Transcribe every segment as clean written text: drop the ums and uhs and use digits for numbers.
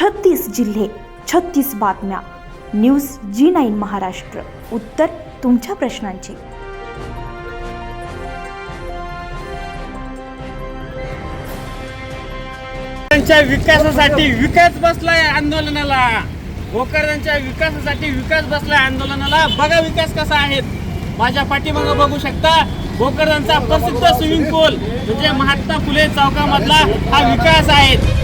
36 जिल्हे, 36 बातम्या. News G9 Maharashtra. उत्तर तुमच्या प्रश्नांची. त्यांच्या विकासासाठी विकास बसलाय आंदोलनाला. भोकरदनच्या विकासासाठी विकास बसलाय आंदोलनाला. बघा विकास कसा आहे. माझ्या पाठीमागे बघू शकता भोकरदनचा प्रसिद्ध स्विमिंग पूल म्हणजे महात्मा फुले चौकामधला हा विकास आहे.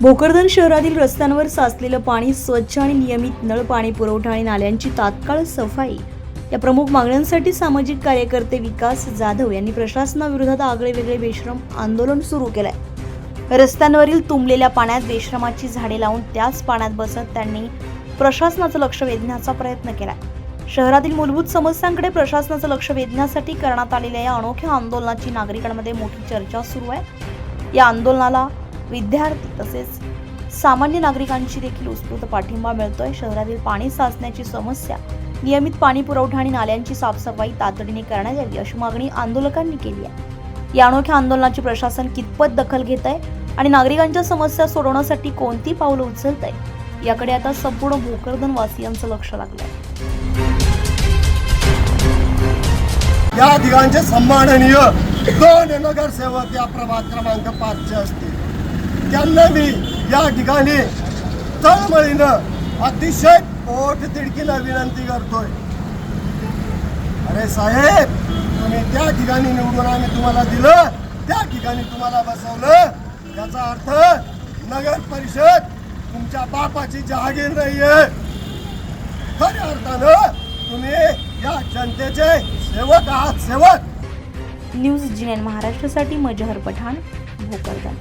भोकरदन शहरातील रस्त्यांवर साचलेलं पाणी स्वच्छ आणि नियमित नळ पाणी पुरवठा आणि नाल्यांची तात्काळ सफाई या प्रमुख मागण्यांसाठी सामाजिक कार्यकर्ते विकास जाधव यांनी प्रशासनाविरोधात आगळे वेगळे बेशरम आंदोलन सुरू केलंय. रस्त्यांवरील तुंबलेल्या पाण्यात बेशरमाची झाडे लावून त्याच पाण्यात बसत त्यांनी प्रशासनाचं लक्ष वेधण्याचा प्रयत्न केलाय. शहरातील मूलभूत समस्यांकडे प्रशासनाचं लक्ष वेधण्यासाठी करण्यात आलेल्या या अनोख्या आंदोलनाची नागरिकांमध्ये मोठी चर्चा सुरू आहे. या आंदोलनाला विद्यार्थी तसेच सामान्य नागरिकांची देखील उत्स्फूर्त पाठिंबा मिळतोय. शहरातील पाणी साचण्याची समस्या, नियमित पाणी पुरवठा आणि नाल्यांची साफसफाई तातडीने करण्यात यावी अशी मागणी आंदोलकांनी केली आहे. या अनोख्या आंदोलनाची प्रशासन कितपत दखल घेत आहे आणि नागरिकांच्या समस्या सोडवण्यासाठी कोणती पावलं उचलत आहे याकडे आता संपूर्ण भोकरदन वासियांचं लक्ष लागलंय. या ठिकाणचे सन्माननीय 2 नगरसेवक या प्रभाग क्रमांक 5 चे असतील. त्यांना मी या ठिकाणी तळमळीनं अतिशय पोटतिडकीनं विनंती करतोय. अरे साहेब, तुम्ही त्या ठिकाणी निवडून आम्ही तुम्हाला दिलं, त्या ठिकाणी तुम्हाला बसवलं, याचा अर्थ नगर परिषद तुमच्या बापाची जहागीर नाहीये. खऱ्या अर्थानं तुम्ही या जनतेचे सेवक आहात. सेवक. न्यूज G9 महाराष्ट्रासाठी मजहर पठाण, भोकरदन.